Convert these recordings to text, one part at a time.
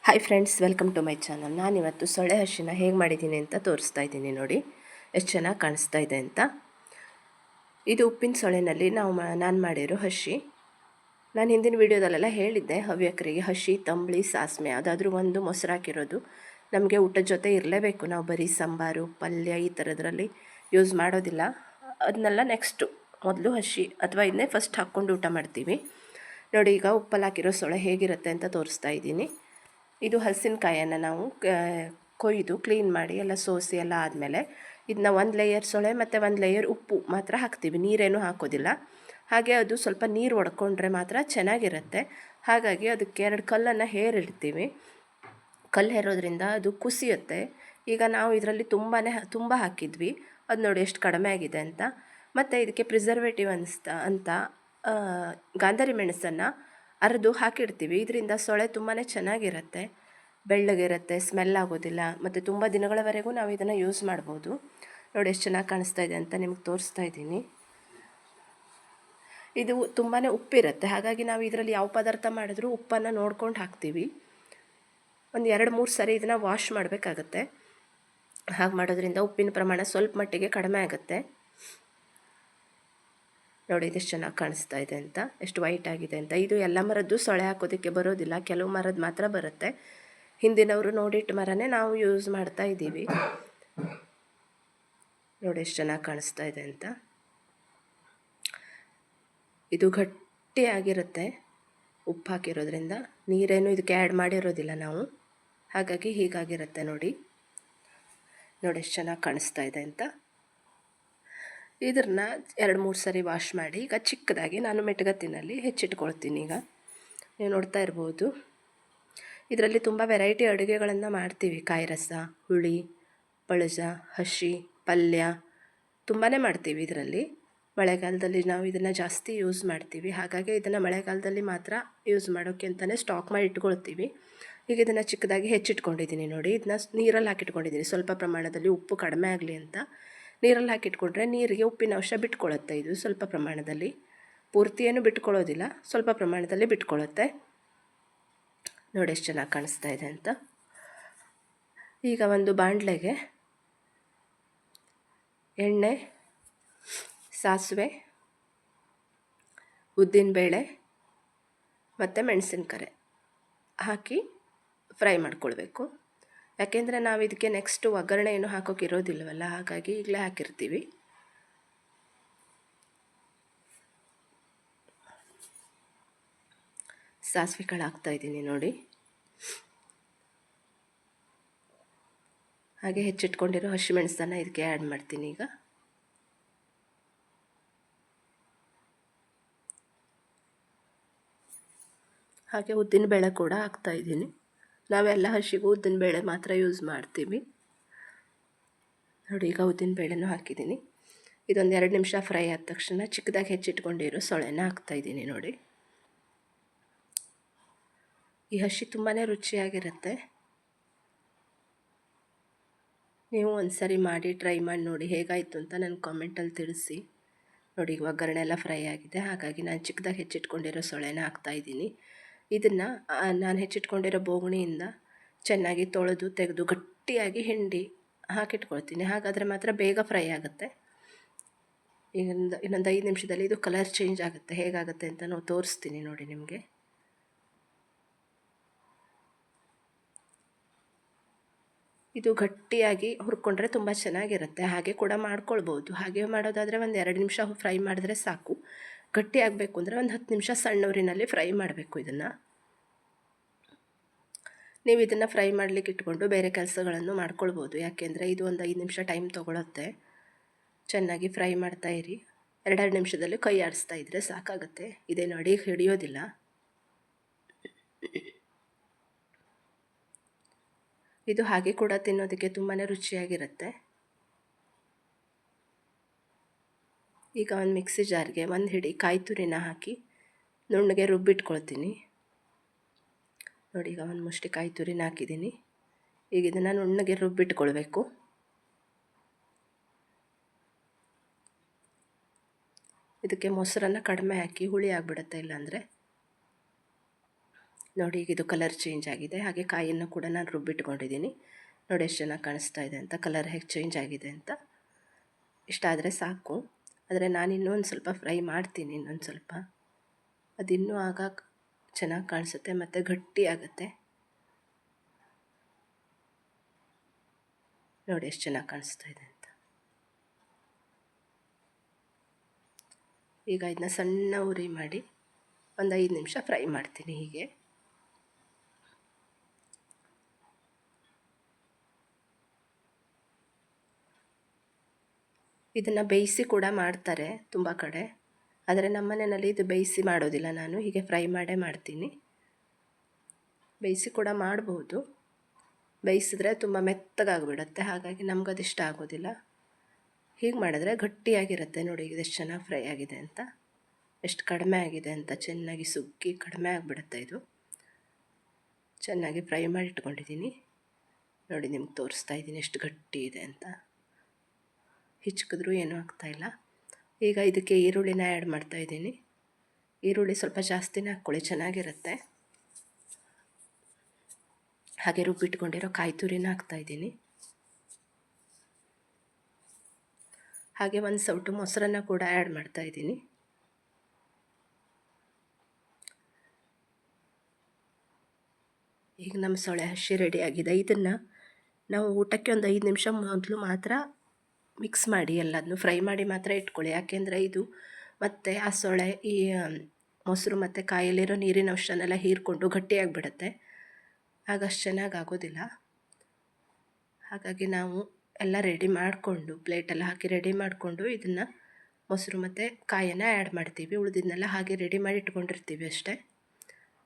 Hi friends, welcome to my channel. ನಾನಿವತ್ತು ಸೊಳ್ಳೆ ಹಸಿನ ಹೇಗೆ ಮಾಡಿದ್ದೀನಿ ಅಂತ ತೋರಿಸ್ತಾ ಇದ್ದೀನಿ. ನೋಡಿ ಎಷ್ಟು ಚೆನ್ನಾಗಿ ಕಾಣಿಸ್ತಾ ಇದೆ ಅಂತ. ಇದು ಉಪ್ಪಿನ ಸೊಳ್ಳೆನಲ್ಲಿ ನಾನು ಮಾಡಿರೋ ಹಸಿ. ನಾನು ಹಿಂದಿನ ವೀಡಿಯೋದಲ್ಲೆಲ್ಲ ಹೇಳಿದ್ದೆ, ಹವ್ಯಕರಿಗೆ ಹಸಿ, ತಂಬಳಿ, ಸಾಸ್ಮೆ ಯಾವುದಾದ್ರೂ ಒಂದು ಮೊಸರು ಹಾಕಿರೋದು ನಮಗೆ ಊಟದ ಜೊತೆ ಇರಲೇಬೇಕು. ನಾವು ಬರೀ ಸಾಂಬಾರು, ಪಲ್ಯ ಈ ಥರದ್ರಲ್ಲಿ ಯೂಸ್ ಮಾಡೋದಿಲ್ಲ. ಅದನ್ನೆಲ್ಲ ನೆಕ್ಸ್ಟು ಮೊದಲು ಹಸಿ ಅಥವಾ ಇದನ್ನೇ ಫಸ್ಟ್ ಹಾಕ್ಕೊಂಡು ಊಟ ಮಾಡ್ತೀವಿ. ನೋಡಿ, ಈಗ ಉಪ್ಪಲ್ಲಿ ಹಾಕಿರೋ ಸೊಳ್ಳೆ ಹೇಗಿರುತ್ತೆ ಅಂತ ತೋರಿಸ್ತಾ ಇದ್ದೀನಿ. ಇದು ಹಲಸಿನಕಾಯನ್ನು ನಾವು ಕೊಯ್ದು ಕ್ಲೀನ್ ಮಾಡಿ ಎಲ್ಲ ಸೋಸಿ ಎಲ್ಲ ಆದಮೇಲೆ ಇದನ್ನ ಒಂದು ಲೇಯರ್ ಸೊಳ್ಳೆ ಮತ್ತು ಒಂದು ಲೇಯರ್ ಉಪ್ಪು ಮಾತ್ರ ಹಾಕ್ತೀವಿ, ನೀರೇನು ಹಾಕೋದಿಲ್ಲ. ಹಾಗೆ ಅದು ಸ್ವಲ್ಪ ನೀರು ಒಡ್ಕೊಂಡ್ರೆ ಮಾತ್ರ ಚೆನ್ನಾಗಿರುತ್ತೆ. ಹಾಗಾಗಿ ಅದಕ್ಕೆ 2 ಕಲ್ಲನ್ನು ಹೇರಿಡ್ತೀವಿ. ಕಲ್ಲು ಹೇರೋದ್ರಿಂದ ಅದು ಕುಸಿಯುತ್ತೆ. ಈಗ ನಾವು ಇದರಲ್ಲಿ ತುಂಬ ಹಾಕಿದ್ವಿ, ಅದು ನೋಡಿ ಎಷ್ಟು ಕಡಿಮೆ ಆಗಿದೆ ಅಂತ. ಮತ್ತು ಇದಕ್ಕೆ ಪ್ರಿಸರ್ವೇಟಿವ್ ಅಂತ ಗಾಂಧಾರಿ ಮೆಣಸನ್ನು ಅರೆದು ಹಾಕಿಡ್ತೀವಿ. ಇದರಿಂದ ಸೊಳ್ಳೆ ತುಂಬಾ ಚೆನ್ನಾಗಿರುತ್ತೆ, ಬೆಳ್ಳಗಿರುತ್ತೆ, ಸ್ಮೆಲ್ ಆಗೋದಿಲ್ಲ, ಮತ್ತು ತುಂಬ ದಿನಗಳವರೆಗೂ ನಾವು ಇದನ್ನು ಯೂಸ್ ಮಾಡ್ಬೋದು. ನೋಡಿ ಎಷ್ಟು ಚೆನ್ನಾಗಿ ಕಾಣಿಸ್ತಾ ಇದೆ ಅಂತ ನಿಮ್ಗೆ ತೋರಿಸ್ತಾ ಇದ್ದೀನಿ. ಇದು ತುಂಬಾ ಉಪ್ಪಿರುತ್ತೆ, ಹಾಗಾಗಿ ನಾವು ಇದರಲ್ಲಿ ಯಾವ ಪದಾರ್ಥ ಮಾಡಿದ್ರೂ ಉಪ್ಪನ್ನು ನೋಡ್ಕೊಂಡು ಹಾಕ್ತೀವಿ. ಒಂದು 2-3 ಸರಿ ಇದನ್ನು ವಾಶ್ ಮಾಡಬೇಕಾಗತ್ತೆ. ಹಾಗೆ ಮಾಡೋದ್ರಿಂದ ಉಪ್ಪಿನ ಪ್ರಮಾಣ ಸ್ವಲ್ಪ ಮಟ್ಟಿಗೆ ಕಡಿಮೆ ಆಗುತ್ತೆ. ನೋಡಿ ಇದೆಷ್ಟು ಚೆನ್ನಾಗಿ ಕಾಣಿಸ್ತಾ ಇದೆ ಅಂತ, ಎಷ್ಟು ವೈಟ್ ಆಗಿದೆ ಅಂತ. ಇದು ಎಲ್ಲ ಮರದ್ದು ಸೊಳ್ಳೆ ಹಾಕೋದಕ್ಕೆ ಬರೋದಿಲ್ಲ, ಕೆಲವು ಮರದ್ದು ಮಾತ್ರ ಬರುತ್ತೆ. ಹಿಂದಿನವರು ನೋಡಿಟ್ಟು ಮರನೇ ನಾವು ಯೂಸ್ ಮಾಡ್ತಾ ಇದ್ದೀವಿ. ನೋಡಿ ಎಷ್ಟು ಚೆನ್ನಾಗಿ ಕಾಣಿಸ್ತಾ ಇದೆ ಅಂತ. ಇದು ಗಟ್ಟಿಯಾಗಿರುತ್ತೆ ಉಪ್ಪು ಹಾಕಿರೋದ್ರಿಂದ, ನೀರೇನು ಇದಕ್ಕೆ ಆ್ಯಡ್ ಮಾಡಿರೋದಿಲ್ಲ ನಾವು, ಹಾಗಾಗಿ ಹೀಗಾಗಿರುತ್ತೆ. ನೋಡಿ ಎಷ್ಟು ಚೆನ್ನಾಗಿ ಕಾಣಿಸ್ತಾ ಇದೆ ಅಂತ. ಇದನ್ನು 2-3 ಸರಿ ವಾಶ್ ಮಾಡಿ ಈಗ ಚಿಕ್ಕದಾಗಿ ನಾನು ಮೆಟ್ಗತ್ತಿನಲ್ಲಿ ಹೆಚ್ಚಿಟ್ಕೊಳ್ತೀನಿ. ಈಗ ನೀವು ನೋಡ್ತಾ ಇರ್ಬೋದು, ಇದರಲ್ಲಿ ತುಂಬ ವೆರೈಟಿ ಅಡುಗೆಗಳನ್ನು ಮಾಡ್ತೀವಿ. ಕಾಯಿ ರಸ, ಹುಳಿ, ಪಳಜ, ಹಸಿ, ಪಲ್ಯ ತುಂಬಾ ಮಾಡ್ತೀವಿ ಇದರಲ್ಲಿ. ಮಳೆಗಾಲದಲ್ಲಿ ನಾವು ಇದನ್ನು ಜಾಸ್ತಿ ಯೂಸ್ ಮಾಡ್ತೀವಿ, ಹಾಗಾಗಿ ಇದನ್ನು ಮಳೆಗಾಲದಲ್ಲಿ ಮಾತ್ರ ಯೂಸ್ ಮಾಡೋಕ್ಕೆ ಅಂತಲೇ ಸ್ಟಾಕ್ ಮಾಡಿ ಇಟ್ಕೊಳ್ತೀವಿ. ಈಗ ಇದನ್ನು ಚಿಕ್ಕದಾಗಿ ಹೆಚ್ಚಿಟ್ಕೊಂಡಿದ್ದೀನಿ. ನೋಡಿ, ಇದನ್ನ ನೀರಲ್ಲಿ ಹಾಕಿಟ್ಕೊಂಡಿದ್ದೀನಿ. ಸ್ವಲ್ಪ ಪ್ರಮಾಣದಲ್ಲಿ ಉಪ್ಪು ಕಡಿಮೆ ಆಗಲಿ ಅಂತ ನೀರಲ್ಲಿ ಹಾಕಿಟ್ಕೊಂಡ್ರೆ ನೀರಿಗೆ ಉಪ್ಪಿನ ಅಂಶ ಬಿಟ್ಕೊಳ್ಳುತ್ತೆ. ಇದು ಸ್ವಲ್ಪ ಪ್ರಮಾಣದಲ್ಲಿ, ಪೂರ್ತಿ ಏನು ಬಿಟ್ಕೊಳ್ಳೋದಿಲ್ಲ, ಸ್ವಲ್ಪ ಪ್ರಮಾಣದಲ್ಲಿ ಬಿಟ್ಕೊಳ್ಳುತ್ತೆ. ನೋಡಿ ಎಷ್ಟು ಚೆನ್ನಾಗಿ ಕಾಣಿಸ್ತಾ ಇದೆ ಅಂತ. ಈಗ ಒಂದು ಬಾಣಲೆಗೆ ಎಣ್ಣೆ, ಸಾಸಿವೆ, ಉದ್ದಿನಬೇಳೆ ಮತ್ತು ಮೆಣಸಿನಕಾಯಿ ಹಾಕಿ ಫ್ರೈ ಮಾಡ್ಕೊಳ್ಬೇಕು. ಯಾಕೆಂದರೆ ನಾವು ಇದಕ್ಕೆ ನೆಕ್ಸ್ಟ್ ಒಗ್ಗರಣೆ ಏನು ಹಾಕೋಕೆ ಇರೋದಿಲ್ಲವಲ್ಲ, ಹಾಗಾಗಿ ಈಗಲೇ ಹಾಕಿರ್ತೀವಿ. ಸಾಸಿವೆ ಕಾಳು ಹಾಕ್ತಾಯಿದ್ದೀನಿ ನೋಡಿ. ಹಾಗೆ ಹೆಚ್ಚಿಟ್ಕೊಂಡಿರೋ ಹಸಿಮೆಣಸನ್ನು ಇದಕ್ಕೆ ಆ್ಯಡ್ ಮಾಡ್ತೀನಿ. ಈಗ ಹಾಗೆ ಉದ್ದಿನಬೇಳೆ ಕೂಡ ಹಾಕ್ತಾಯಿದ್ದೀನಿ. ನಾವೆಲ್ಲ ಹಸಿಗೂ ಉದ್ದಿನಬೇಳೆ ಮಾತ್ರ ಯೂಸ್ ಮಾಡ್ತೀವಿ. ನೋಡಿ, ಈಗ ಉದ್ದಿನಬೇಳೆನೂ ಹಾಕಿದ್ದೀನಿ. ಇದೊಂದು 2 ನಿಮಿಷ ಫ್ರೈ ಆದ ತಕ್ಷಣ ಚಿಕ್ಕದಾಗಿ ಹೆಚ್ಚಿಟ್ಕೊಂಡಿರೋ ಸೊಳೆನ ಹಾಕ್ತಾಯಿದ್ದೀನಿ. ನೋಡಿ, ಈ ಹಸಿ ತುಂಬಾ ರುಚಿಯಾಗಿರುತ್ತೆ. ನೀವು ಒಂದು ಸರಿ ಮಾಡಿ ಟ್ರೈ ಮಾಡಿ ನೋಡಿ ಹೇಗಾಯಿತು ಅಂತ ನನ್ನ ಕಾಮೆಂಟಲ್ಲಿ ತಿಳಿಸಿ. ನೋಡಿ, ಒಗ್ಗರಣೆ ಎಲ್ಲ ಫ್ರೈ ಆಗಿದೆ, ಹಾಗಾಗಿ ನಾನು ಚಿಕ್ಕದಾಗಿ ಹೆಚ್ಚಿಟ್ಕೊಂಡಿರೋ ಸೊಳೆನ ಹಾಕ್ತಾಯಿದ್ದೀನಿ. ಇದನ್ನು ನಾನು ಹೆಚ್ಚಿಟ್ಕೊಂಡಿರೋ ಬೋಗಣಿಯಿಂದ ಚೆನ್ನಾಗಿ ತೊಳೆದು ತೆಗೆದು ಗಟ್ಟಿಯಾಗಿ ಹಿಂಡಿ ಹಾಕಿಟ್ಕೊಳ್ತೀನಿ. ಹಾಗಾದರೆ ಮಾತ್ರ ಬೇಗ ಫ್ರೈ ಆಗುತ್ತೆ. ಈಗ ಇನ್ನೊಂದು 5 ನಿಮಿಷದಲ್ಲಿ ಇದು ಕಲರ್ ಚೇಂಜ್ ಆಗುತ್ತೆ. ಹೇಗಾಗುತ್ತೆ ಅಂತ ನಾವು ತೋರಿಸ್ತೀನಿ ನೋಡಿ ನಿಮಗೆ. ಇದು ಗಟ್ಟಿಯಾಗಿ ಹುರ್ಕೊಂಡ್ರೆ ತುಂಬ ಚೆನ್ನಾಗಿರುತ್ತೆ. ಹಾಗೆ ಕೂಡ ಮಾಡ್ಕೊಳ್ಬೋದು. ಹಾಗೆ ಮಾಡೋದಾದರೆ ಒಂದು 2 ನಿಮಿಷ ಫ್ರೈ ಮಾಡಿದ್ರೆ ಸಾಕು. ಗಟ್ಟಿ ಆಗಬೇಕು ಅಂದರೆ ಒಂದು 10 ನಿಮಿಷ ಸಣ್ಣ ಉರಿನಲ್ಲಿ ಫ್ರೈ ಮಾಡಬೇಕು ಇದನ್ನು. ನೀವು ಇದನ್ನು ಫ್ರೈ ಮಾಡಲಿಕ್ಕೆ ಇಟ್ಕೊಂಡು ಬೇರೆ ಕೆಲಸಗಳನ್ನು ಮಾಡ್ಕೊಳ್ಬೋದು. ಯಾಕೆಂದರೆ ಇದು ಒಂದು 5 ನಿಮಿಷ ಟೈಮ್ ತೊಗೊಳುತ್ತೆ. ಚೆನ್ನಾಗಿ ಫ್ರೈ ಮಾಡ್ತಾಯಿರಿ. 2 ನಿಮಿಷದಲ್ಲಿ ಕೈ ಆಡಿಸ್ತಾ ಇದ್ದರೆ ಸಾಕಾಗುತ್ತೆ. ಇದೇ ನೋಡಿ, ಹಿಡಿಯೋದಿಲ್ಲ. ಇದು ಹಾಗೆ ಕೂಡ ತಿನ್ನೋದಕ್ಕೆ ತುಂಬಾ ರುಚಿಯಾಗಿರುತ್ತೆ. ಈಗ ಒಂದು ಮಿಕ್ಸಿ ಜಾರ್ಗೆ 1 ಹಿಡಿ ಕಾಯಿ ತುರಿನ ಹಾಕಿ ನುಣ್ಣಗೆ ರುಬ್ಬಿಟ್ಕೊಳ್ತೀನಿ. ನೋಡಿ, ಈಗ ಒಂದು ಮುಷ್ಟಿ ಕಾಯಿ ತುರಿನ ಹಾಕಿದ್ದೀನಿ. ಈಗ ಇದನ್ನು ನುಣ್ಣಗೆ ರುಬ್ಬಿಟ್ಕೊಳ್ಬೇಕು. ಇದಕ್ಕೆ ಮೊಸರನ್ನು ಕಡಿಮೆ ಹಾಕಿ, ಹುಳಿ ಆಗಿಬಿಡುತ್ತೆ ಇಲ್ಲಾಂದರೆ. ನೋಡಿ ಈಗ ಇದು ಕಲರ್ ಚೇಂಜ್ ಆಗಿದೆ. ಹಾಗೆ ಕಾಯಿಯನ್ನು ಕೂಡ ನಾನು ರುಬ್ಬಿಟ್ಕೊಂಡಿದ್ದೀನಿ. ನೋಡಿ ಎಷ್ಟು ಚೆನ್ನಾಗಿ ಕಾಣಿಸ್ತಾ ಇದೆ ಅಂತ, ಕಲರ್ ಹೇಗೆ ಚೇಂಜ್ ಆಗಿದೆ ಅಂತ. ಇಷ್ಟ ಆದರೆ ಸಾಕು. ಆದರೆ ನಾನು ಇನ್ನೊಂದು ಸ್ವಲ್ಪ ಫ್ರೈ ಮಾಡ್ತೀನಿ, ಇನ್ನೊಂದು ಸ್ವಲ್ಪ. ಅದಿನ್ನೂ ಆಗ ಚೆನ್ನಾಗಿ ಕಾಣಿಸುತ್ತೆ ಮತ್ತು ಗಟ್ಟಿ ಆಗುತ್ತೆ. ನೋಡಿ ಎಷ್ಟು ಚೆನ್ನಾಗಿ ಕಾಣಿಸ್ತಾ ಇದೆ ಅಂತ. ಈಗ ಇದನ್ನ ಸಣ್ಣ ಉರಿ ಮಾಡಿ ಒಂದು 5 ನಿಮಿಷ ಫ್ರೈ ಮಾಡ್ತೀನಿ ಹೀಗೆ. ಇದನ್ನು ಬೇಯಿಸಿ ಕೂಡ ಮಾಡ್ತಾರೆ ತುಂಬ ಕಡೆ, ಆದರೆ ನಮ್ಮ ಮನೆಯಲ್ಲಿ ಇದು ಬೇಯಿಸಿ ಮಾಡೋದಿಲ್ಲ. ನಾನು ಹೀಗೆ ಫ್ರೈ ಮಾಡೇ ಮಾಡ್ತೀನಿ. ಬೇಯಿಸಿ ಕೂಡ ಮಾಡ್ಬೋದು, ಬೇಯಿಸಿದ್ರೆ ತುಂಬ ಮೆತ್ತಗಾಗಿಬಿಡುತ್ತೆ, ಹಾಗಾಗಿ ನಮಗದು ಇಷ್ಟ ಆಗೋದಿಲ್ಲ. ಹೀಗೆ ಮಾಡಿದ್ರೆ ಗಟ್ಟಿಯಾಗಿರುತ್ತೆ. ನೋಡಿ ಇದು ಎಷ್ಟು ಚೆನ್ನಾಗಿ ಫ್ರೈ ಆಗಿದೆ ಅಂತ, ಎಷ್ಟು ಕಡಿಮೆ ಆಗಿದೆ ಅಂತ, ಚೆನ್ನಾಗಿ ಸುಗ್ಗಿ ಕಡಿಮೆ ಆಗಿಬಿಡುತ್ತೆ ಇದು. ಚೆನ್ನಾಗಿ ಫ್ರೈ ಮಾಡಿ ಇಟ್ಕೊಂಡಿದ್ದೀನಿ. ನೋಡಿ ನಿಮ್ಗೆ ತೋರಿಸ್ತಾ ಇದ್ದೀನಿ ಎಷ್ಟು ಗಟ್ಟಿ ಇದೆ ಅಂತ. ಹಿಚ್ಕಿದ್ರೂ ಏನೂ ಆಗ್ತಾಯಿಲ್ಲ. ಈಗ ಇದಕ್ಕೆ ಈರುಳ್ಳಿನ ಆ್ಯಡ್ ಮಾಡ್ತಾಯಿದ್ದೀನಿ. ಈರುಳ್ಳಿ ಸ್ವಲ್ಪ ಜಾಸ್ತಿನೇ ಹಾಕ್ಕೊಳ್ಳಿ, ಚೆನ್ನಾಗಿರುತ್ತೆ. ಹಾಗೆ ರುಬ್ಬಿಟ್ಕೊಂಡಿರೋ ಕಾಯಿ ತುರಿನ ಹಾಕ್ತಾಯಿದ್ದೀನಿ. ಹಾಗೆ ಒಂದು ಸೌಟು ಮೊಸರನ್ನು ಕೂಡ ಆ್ಯಡ್ ಮಾಡ್ತಾಯಿದ್ದೀನಿ. ಈಗ ನಮ್ಮ ಸೊಳೆ ಹಸಿ ರೆಡಿಯಾಗಿದೆ. ಇದನ್ನು ನಾವು ಊಟಕ್ಕೆ ಒಂದು 5 ನಿಮಿಷ ಮೊದಲು ಮಾತ್ರ ಮಿಕ್ಸ್ ಮಾಡಿ ಎಲ್ಲದನ್ನು ಫ್ರೈ ಮಾಡಿ ಮಾತ್ರ ಇಟ್ಕೊಳ್ಳಿ. ಯಾಕೆಂದರೆ ಇದು ಮತ್ತು ಆ ಸೊಳೆ ಈ ಮೊಸರು ಮತ್ತು ಕಾಯಲ್ಲಿರೋ ನೀರಿನ ಅಂಶನೆಲ್ಲ ಹೀರ್ಕೊಂಡು ಗಟ್ಟಿಯಾಗಿಬಿಡುತ್ತೆ, ಆಗ ಅಷ್ಟು ಚೆನ್ನಾಗಿ ಆಗೋದಿಲ್ಲ. ಹಾಗಾಗಿ ನಾವು ಎಲ್ಲ ರೆಡಿ ಮಾಡಿಕೊಂಡು ಪ್ಲೇಟೆಲ್ಲ ಹಾಕಿ ರೆಡಿ ಮಾಡಿಕೊಂಡು ಇದನ್ನು ಮೊಸರು ಮತ್ತು ಕಾಯನ್ನು ಆ್ಯಡ್ ಮಾಡ್ತೀವಿ. ಉಳಿದಿದ್ದನ್ನೆಲ್ಲ ಹಾಗೆ ರೆಡಿ ಮಾಡಿ ಇಟ್ಕೊಂಡಿರ್ತೀವಿ ಅಷ್ಟೇ.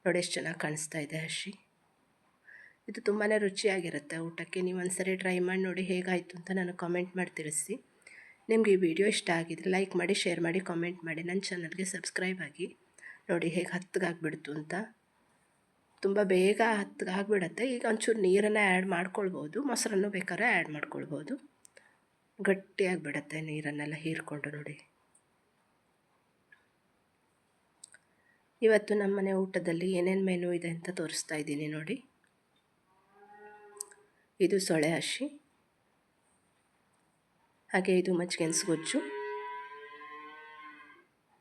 ನೋಡಿ ಎಷ್ಟು ಚೆನ್ನಾಗಿ ಕಾಣಿಸ್ತಾ ಇದೆ ಹಸಿ. ಇದು ತುಂಬಾ ರುಚಿಯಾಗಿರುತ್ತೆ ಊಟಕ್ಕೆ. ನೀವು ಒಂದ್ಸರಿ ಟ್ರೈ ಮಾಡಿ ನೋಡಿ ಹೇಗಾಯಿತು ಅಂತ ನನಗೆ ಕಾಮೆಂಟ್ ಮಾಡಿ ತಿಳಿಸಿ. ನಿಮಗೆ ಈ ವಿಡಿಯೋ ಇಷ್ಟ ಆಗಿದ್ರೆ ಲೈಕ್ ಮಾಡಿ, ಶೇರ್ ಮಾಡಿ, ಕಾಮೆಂಟ್ ಮಾಡಿ. ನನ್ನ ಚಾನಲ್ಗೆ ಸಬ್ಸ್ಕ್ರೈಬ್ ಆಗಿ. ನೋಡಿ ಹೇಗೆ ಹತ್ತಿಗಾಗ್ಬಿಡ್ತು ಅಂತ, ತುಂಬ ಬೇಗ ಹತ್ತಿಗಾಗ್ಬಿಡತ್ತೆ. ಈಗ ಒಂಚೂರು ನೀರನ್ನು ಆ್ಯಡ್ ಮಾಡ್ಕೊಳ್ಬೋದು, ಮೊಸರನ್ನು ಬೇಕಾದ್ರೆ ಆ್ಯಡ್ ಮಾಡ್ಕೊಳ್ಬೋದು. ಗಟ್ಟಿಯಾಗಿಬಿಡತ್ತೆ ನೀರನ್ನೆಲ್ಲ ಹೀರ್ಕೊಂಡು. ನೋಡಿ ಇವತ್ತು ನಮ್ಮನೆ ಊಟದಲ್ಲಿ ಏನೇನು ಮೆನು ಇದೆ ಅಂತ ತೋರಿಸ್ತಾ ಇದ್ದೀನಿ ನೋಡಿ. ಇದು ಸೊಳೆ ಹಸಿ, ಹಾಗೆ ಇದು ಮಜ್ಜಿಗೆನ್ಸ್ ಗೊಜ್ಜು,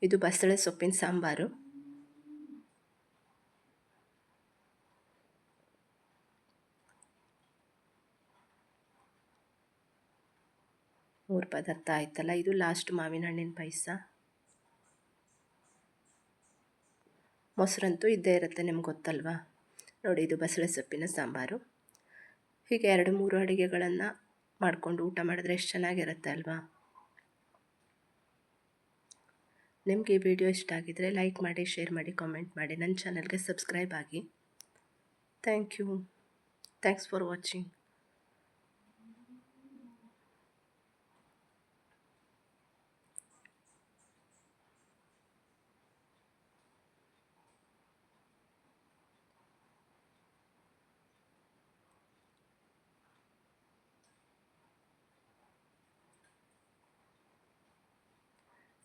ಇದು ಬಸಳೆ ಸೊಪ್ಪಿನ ಸಾಂಬಾರು, ಮೂರು ಪದಾರ್ಥ ಆಯ್ತಲ್ಲ. ಇದು ಲಾಸ್ಟ್ ಮಾವಿನ ಹಣ್ಣಿನ ಪಾಯಸ. ಮೊಸರಂತೂ ಇದ್ದೇ ಇರುತ್ತೆ, ನಿಮ್ಗೆ ಗೊತ್ತಲ್ವಾ. ನೋಡಿ ಇದು ಬಸಳೆ ಸೊಪ್ಪಿನ ಸಾಂಬಾರು. ಹೀಗೆ 2-3 ಅಡುಗೆಗಳನ್ನು ಮಾಡಿಕೊಂಡು ಊಟ ಮಾಡಿದ್ರೆ ಎಷ್ಟು ಚೆನ್ನಾಗಿರುತ್ತೆ ಅಲ್ವಾ. ನಿಮಗೆ ಈ ವಿಡಿಯೋ ಇಷ್ಟ ಆಗಿದ್ದರೆ ಲೈಕ್ ಮಾಡಿ, ಶೇರ್ ಮಾಡಿ, ಕಾಮೆಂಟ್ ಮಾಡಿ. ನನ್ನ ಚಾನಲ್ಗೆ ಸಬ್ಸ್ಕ್ರೈಬ್ ಆಗಿ. Thank you. Thanks for watching.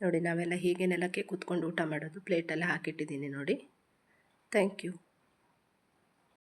ನೋಡಿ ನಾವೆಲ್ಲ ಹೀಗೆ ನೆಲಕ್ಕೆ ಕೂತ್ಕೊಂಡು ಊಟ ಮಾಡೋದು. ಪ್ಲೇಟೆಲ್ಲ ಹಾಕಿಟ್ಟಿದ್ದೀನಿ ನೋಡಿ. Thank you.